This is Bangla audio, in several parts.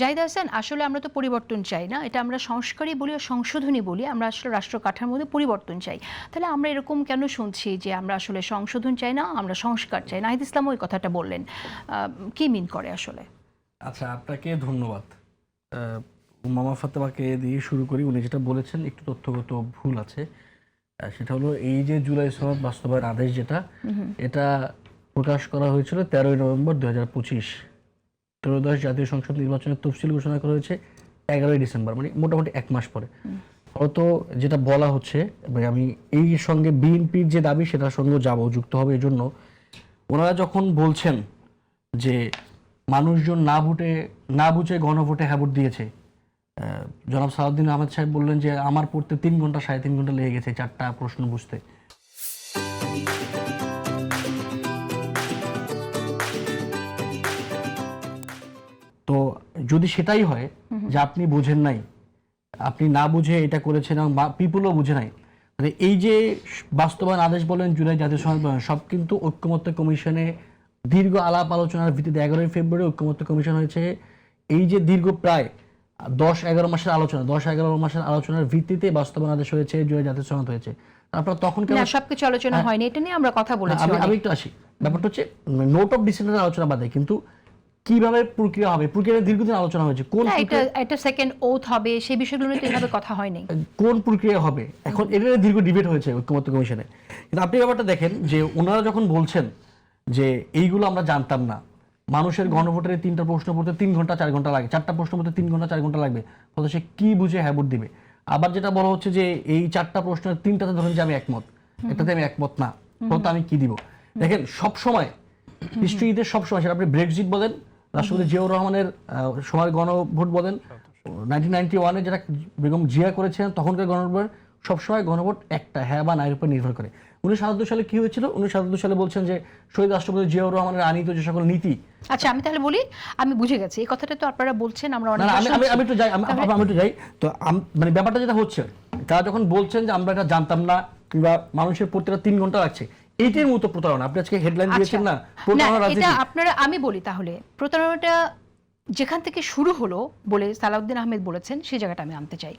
জাহিদ হাসান, আসলে আমরা তো পরিবর্তন চাই না, এটা আমরা সংস্কারই বলি ও সংশোধনী বলি। আমরা আসলে রাষ্ট্র কাঠামোর মধ্যে পরিবর্তন চাই। তাহলে আমরা এরকম কেন শুনছি যে আমরা আসলে সংশোধন চাই না, আমরা সংস্কার চাই? নাহিদ ইসলাম ওই কথাটা বললেন, কি মিন করে আসলে? আচ্ছা, আপনাকে ধন্যবাদ। মামা ফাতেমাকে দিয়ে শুরু করি। উনি যেটা বলেছেন একটু তথ্যগত ভুল আছে। সেটা হলো এই যে জুলাই সনদ বাস্তবায়ন আদেশ যেটা, এটা প্রকাশ করা হয়েছিল 13ই নভেম্বর 2025। ত্রয়োদশ জাতীয় সংসদ নির্বাচনের তফসিল ঘোষণা করা হয়েছে 11ই ডিসেম্বর, মানে মোটামুটি 1 মাস পরে। ফলত যেটা বলা হচ্ছে, আমি এই সঙ্গে বিএনপির যে দাবি সেটার সঙ্গে যাবো, যুক্ত হবে। এই জন্য ওনারা যখন বলছেন যে মানুষজন না বুঝে গণভোটে হ্যাঁ ভোট দিয়েছে, জনাব সালাউদ্দিন আহমেদ সাহেব বললেন যে আমার পড়তে 3 ঘন্টা 3.5 ঘন্টা লেগে গেছে 4টা প্রশ্ন বুঝতে। তো যদি সেটাই হয় যে আপনি বুঝেন নাই, আপনি না বুঝে এটা করেছেন এবং পিপুলও বুঝে নাই, মানে এই যে বাস্তবায়ন আদেশ বলেন, জুলাই জাতীয় সনদ বলেন, সব কিন্তু ঐক্যমত্য কমিশনে দীর্ঘ আলাপ আলোচনার ভিত্তিতে 11ই ফেব্রুয়ারি ঐক্যমত্য কমিশন হয়েছে। এই যে দীর্ঘ প্রায় 10-11 মাসের আলোচনা, 10-11 মাসের আলোচনার ভিত্তিতে বাস্তবায়ন আদেশ হয়েছে, জুলাই জাতীয় সনদ হয়েছে। আপনারা তখন না, সবকিছু আলোচনা হয়নি, এটা নিয়ে আমরা কথা বলেছি। আমি একটু আসি, ব্যাপারটা হচ্ছে নোট অফ ডিসেন্টের আলোচনা বাদে কিন্তু কিভাবে প্রক্রিয়া হবে, প্রক্রিয়া দীর্ঘদিন আলোচনা হয়েছে। কোন এটা সেকেন্ড ওথ হবে, সেই বিষয়গুলো নিয়ে তো এভাবে কথা হয়নি। কোন প্রক্রিয়া হবে এখন, এটা দীর্ঘ ডিবেট হয়েছে ঐক্যমত্য কমিশনে। কিন্তু আপনি ব্যাপারটা দেখেন যে ওনারা যখন বলছেন যে এইগুলো আমরা জানতাম না, মানুষের গণভোটের 3টা প্রশ্ন পড়তে 3 ঘন্টা 4 ঘন্টা লাগে, 4টা প্রশ্ন পড়তে 3 ঘন্টা 4 ঘন্টা লাগবে, তাহলে সে কি বুঝে হ্যাঁ ভোট দিবে? আবার যেটা বলা হচ্ছে যে এই 4টা প্রশ্নের 3টাতে ধরেন যে আমি একমত, এটাতে আমি একমত না, তাহলে আমি কি দিব? দেখেন, সব সময় হিস্ট্রিতে সব সময়, সেটা আপনি ব্রেক্সিট বলেন, রাষ্ট্রপতি জিয়াউর রহমানের সময় গণভোট বলেন, 1991-এ যেটা বেগম জিয়া করেছেন তখনকার গণভোট, সবসময় গণভোট একটা হ্যাঁ বা নাইয়ের উপর নির্ভর করে। 1977 সালে কি হয়েছিল? 1977 সালে বলছেন যে শহীদ রাষ্ট্রপতি জিয়াউর রহমানের আনীত যে সকল নীতি। আচ্ছা, আমি তাহলে বলি, আমি বুঝে গেছি এই কথাটা তো আপনারা বলছেন, আমরা অনেক আমি একটু যাই তো, মানে ব্যাপারটা যেটা হচ্ছে, তারা যখন বলছেন যে আমরা এটা জানতাম না, কিংবা মানুষের প্রত্যেকটা 3 ঘন্টা লাগছে, এইটার মতো প্রতারণা। আপনি আজকে হেডলাইন দিয়েছেন না প্রতারণা রাজনীতি, এটা আপনারা, আমি বলি তাহলে প্রতারণাটা যেখান থেকে শুরু হলো বলে সালাউদ্দিন আহমেদ বলেছেন, সেই জায়গাটা আমি আনতে চাই।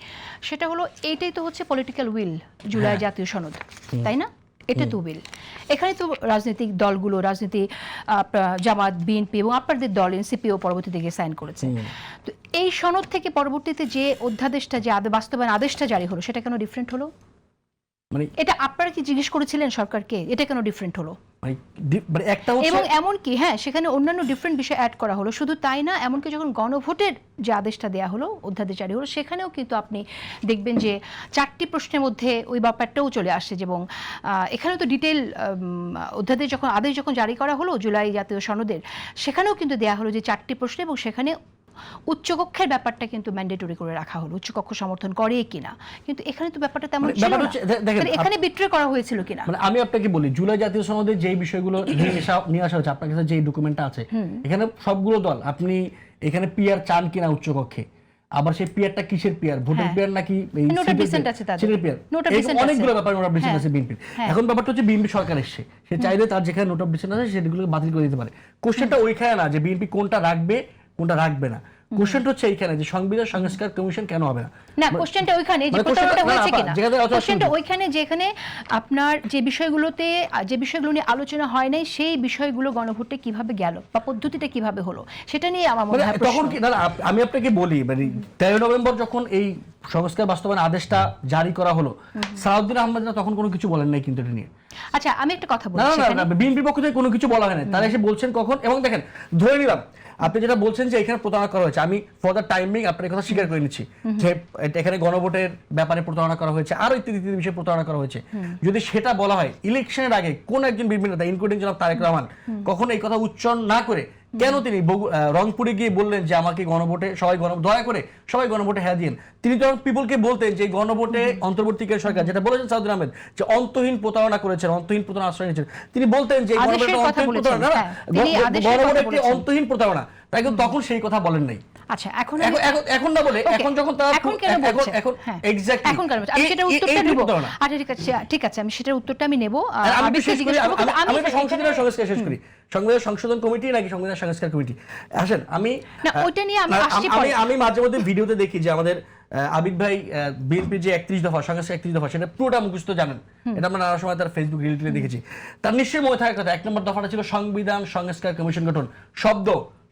সেটা হলো, এইটাই তো হচ্ছে পলিটিক্যাল উইল, জুলাই জাতীয় সনদ, তাই না? এটা তো উইল। এখানে তো রাজনৈতিক দলগুলো, রাজনীতি জামাত, বিএনপি এবং আপনাদের দল এনসিপিও পরবর্তীতে গিয়ে সাইন করেছে। তো এই সনদ থেকে পরবর্তীতে যে অধ্যাদেশটা, যে বাস্তবায়ন আদেশটা জারি হলো, সেটা কেন ডিফারেন্ট হলো? মানে এটা আপনারা কি জিজ্ঞেস করেছিলেন সরকারকে, এটা কেন ডিফারেন্ট হলো? মানে একটা এবং এমনকি হ্যাঁ, সেখানে অন্যান্য ডিফারেন্ট বিষয় অ্যাড করা হলো। শুধু তাই না, এমনকি যখন গণভোটের যে আদেশটা দেওয়া হলো, অধ্যাদেশ জারি হলো, সেখানেও কিন্তু আপনি দেখবেন যে 4টি প্রশ্নের মধ্যে ওই ব্যাপারটাও চলে আসছে। এবং এখানেও তো ডিটেল অধ্যাদেশ যখন আদেশ যখন জারি করা হলো জুলাই জাতীয় সনদের, সেখানেও কিন্তু দেওয়া হলো যে 4টি প্রশ্ন, এবং সেখানে উচ্চকক্ষের ব্যাপারটা কিন্তু ম্যান্ডেটরি করে রাখা হলো, উচ্চকক্ষ সমর্থন করে কিনা। কিন্তু এখানে তো ব্যাপারটা তেমন ছিল না। এখানে বিট্রে করা হয়েছিল কিনা, মানে আমি আপনাকে বলি, জুলাই জাতীয় সনদে যেই বিষয়গুলো নিয়ে আসা হচ্ছে, আপনার কাছে যেই ডকুমেন্টটা আছে, এখানে সবগুলো দল আপনি এখানে পিআর চান কিনা উচ্চকক্ষে, আবার সেই পিআরটা কিসের পিআর, ভোটের পিআর নাকি সিটের পিআর, অনেকগুলো ব্যাপার নোট অফ ডিসেন্ট আছে বিএনপির। এখন ব্যাপারটা হচ্ছে বিএনপি সরকার এসছে, সে চাইলে তার যেখানে নোট অফ ডিসেন্ট আছে সেগুলোকে বাতিল করে দিতে পারে। কোশ্চেনটা ওইখানে না যে বিএনপি কোনটা রাখবে কোনটা রাখবে না, কোশ্চেনটা হচ্ছে এইখানে যে সংবিধান সংস্কার কমিশন কেন হবে না। না, কোশ্চেনটা ওইখানে যে প্রশ্নটা হয়েছে কিনা, কোশ্চেনটা ওইখানে যেখানে আপনার যে বিষয়গুলোতে, যে বিষয়গুলো নিয়ে আলোচনা হয় নাই, সেই বিষয়গুলো গণভোটে কিভাবে গেল বা পদ্ধতিটা কিভাবে হলো, সেটা নিয়ে আমার মনে হয় তখন কি। না, আমি আপনাকে বলি, মানে 13 নভেম্বর যখন এই সংস্কার বাস্তবায়ন আদেশটা জারি করা হলো, সালাউদ্দিন আহমেদ তখন কোনো কিছু বলেন নাই কিন্তু এটা নিয়ে। আচ্ছা, আমি একটা কথা বলি, না, বিএনপির পক্ষ থেকে কোনো কিছু বলা হয় না, তারা এসে বলছেন কখন। এবং দেখেন, ধরে নিলাম আপনি যেটা বলছেন যে এখানে প্রতারণা করা হয়েছে, আমি ফর দ্য টাইমিং আপনার কথা স্বীকার করে নিচ্ছি যে এখানে গণভোটের ব্যাপারে প্রতারণা করা হয়েছে, আরো ইত্যাদি ইত্যাদি বিষয়ে প্রতারণা করা হয়েছে। যদি সেটা বলা হয়, ইলেকশনের আগে কোন একজন বিএনপি নেতা, ইনক্লুডিং জনাব তারেক রহমান, কখনো এই কথা উচ্চারণ না করে কেন তিনি রংপুরে গিয়ে বললেন যে আমাকে গণভোটে দয়া করে সবাই গণভোটে হ্যাঁ দিন? তিনি তো পিপলকে বলতেন যে গণভোটে অন্তর্বর্তীকালীন সরকার, যেটা বলেছেন সাউদ্দিন আহমেদ, যে অন্তহীন প্রতারণা করেছেন, অন্তহীন প্রতারণা আশ্রয় নিয়েছেন, তিনি বলতেন যে গণভোটে একটি অন্তহীন প্রতারণা, তাই কিন্তু তখন সেই কথা বলেন নাই। আচ্ছা এখন এখন না বলে এখন যখন তারা এখন কেন বলছে? এখন হ্যাঁ, এক্স্যাক্টলি এখন কেন বলছে? আমি সেটার উত্তরটা নেব। আচ্ছা ঠিক আছে আমি সেটার উত্তরটা আমি নেব। আমি আবিদকে শেষ করি, জিজ্ঞেস করবো, কিন্তু আমি এখানে- সংশোধনের সংস্কার শেষ করি। সংবিধান সংশোধন কমিটি নাকি সংবিধান সংস্কার কমিটি? আসেন আমি না, ওইটা নিয়ে আমি আসছি পরে। আমি মাঝে মধ্যে ভিডিওতে দেখি যে আমাদের আবিদ ভাই বিএনপির যে 31 দফা সংস্কার 31 দফা সেটা পুরোটা মুখস্থ জানেন। এটা আমরা নানা সময় তার ফেসবুক রিলেটিভে দেখেছি। তার নিশ্চয়ই মনে থাকার কথা 1 নম্বর দফাটা ছিল সংবিধান সংস্কার কমিশন গঠন। শব্দ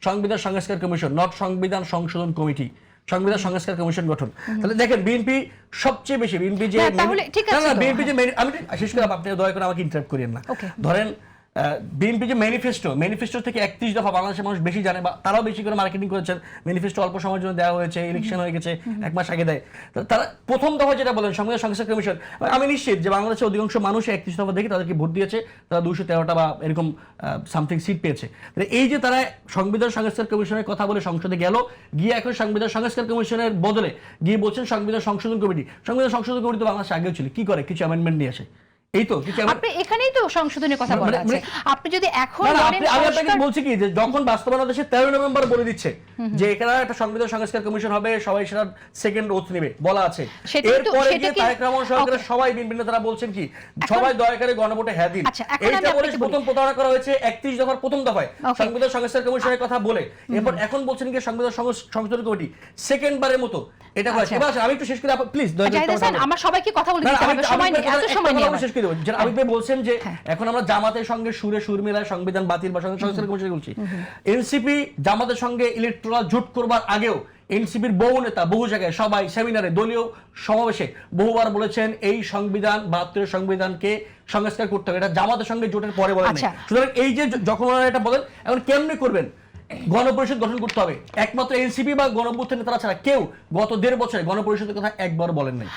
সংবিধান সংস্কার কমিশন, নট সংবিধান সংশোধন কমিটি, সংবিধান সংস্কার কমিশন গঠন। তাহলে দেখেন বিএনপি সবচেয়ে বেশি বিএনপি যে হ্যাঁ, তাহলে ঠিক আছে তো। বিএনপি যে আমি শেষ করে আপনি দয়া করে আমাকে ইন্টারাপ্ট করিয়েন না। Okay. ধরেন বিএনপি যে ম্যানিফেস্টো থেকে 31 দফা বাংলাদেশের মানুষ বেশি জানে বা তারাও বেশি করে মার্কেটিং করেছেন। ম্যানিফেস্টো অল্প সময়ের জন্য দেওয়া হয়েছে, ইলেকশন হয়ে গেছে, 1 মাস আগে দেয়। তারা প্রথম দফা যেটা বলেন সংবিধান সংস্কার কমিশন, আমি নিশ্চিত যে বাংলাদেশের অধিকাংশ মানুষ 31 দফা দেখে তাদেরকে ভোট দিয়েছে, তারা 213টা বা এরকম সামথিং সিট পেয়েছে। এই যে তারা সংবিধান সংস্কার কমিশনের কথা বলে সংসদে গেল, গিয়ে এখন সংবিধান সংস্কার কমিশনের বদলে গিয়ে বলছেন সংবিধান সংশোধন কমিটি। সংবিধান সংশোধন কমিটি তো বাংলাদেশে আগেও ছিল, কি করে কিছু অ্যামেন্ডমেন্ট নিয়ে আসে, এই তো কিছু আপনি এখানেই তো সংশোধনের কথা বলা আছে। আপনি যদি এখন বলেন আমি আপনাকে বলছি কি যে যখন বাস্তবতা দেশে 13 নভেম্বর বলে দিচ্ছে যে এখানে একটা সংবিধান সংস্কার কমিশন হবে, সবাই সেটা সেকেন্ড ওথ নেবে বলা আছে, এরপরে গিয়ে তারেক রহমান সরকারের সবাই বিভিন্ন তারা বলছেন কি সবাই দয়া করে গণভোটে হ্যাঁ দিন। এইটা বলে প্রথম প্রতারণা করা হয়েছে 31 দফার প্রথম দফায় সংবিধান সংস্কার কমিশনের কথা বলে, এরপর এখন বলছেন কি সংবিধান সংশোধন কমিটি সেকেন্ড বারের মতো এটা করেছে। এবার আমি একটু শেষ করে প্লিজ দয়া করে আমার সবাইকে কথা বলতে দিতে হবে, সময় নেই, এত সময় নেই। শেষ করে দেব যে আবিদ ভাই বলছেন যে এখন আমরা জামাতের সঙ্গে সুর মিলায় সংবিধান বাতিল বা সংস্কার কমিশন বলছি। এনসিপি জামাতের সঙ্গে ইলেকট্রাল জোট করবার আগেও এনসিপির বহু নেতা বহু জায়গায় সবাই সেমিনারে দলীয় সমাবেশে বহুবার বলেছেন এই সংবিধান 72 সংবিধানকে সংস্কার করতে হবে, এটা জামাতের সঙ্গে জোটের পরে বলেন। সুতরাং এই যে যখন ওনারা এটা বলেন এখন কেমনে করবেন, গণপরিষদ গঠন করতে হবে, একমাত্র এনসিপি বা গণঅভ্যুত্থান নেতারা ছাড়া কেউ গত 1.5 বছরে গণপরিষদের কথা একবার বলেন নাই।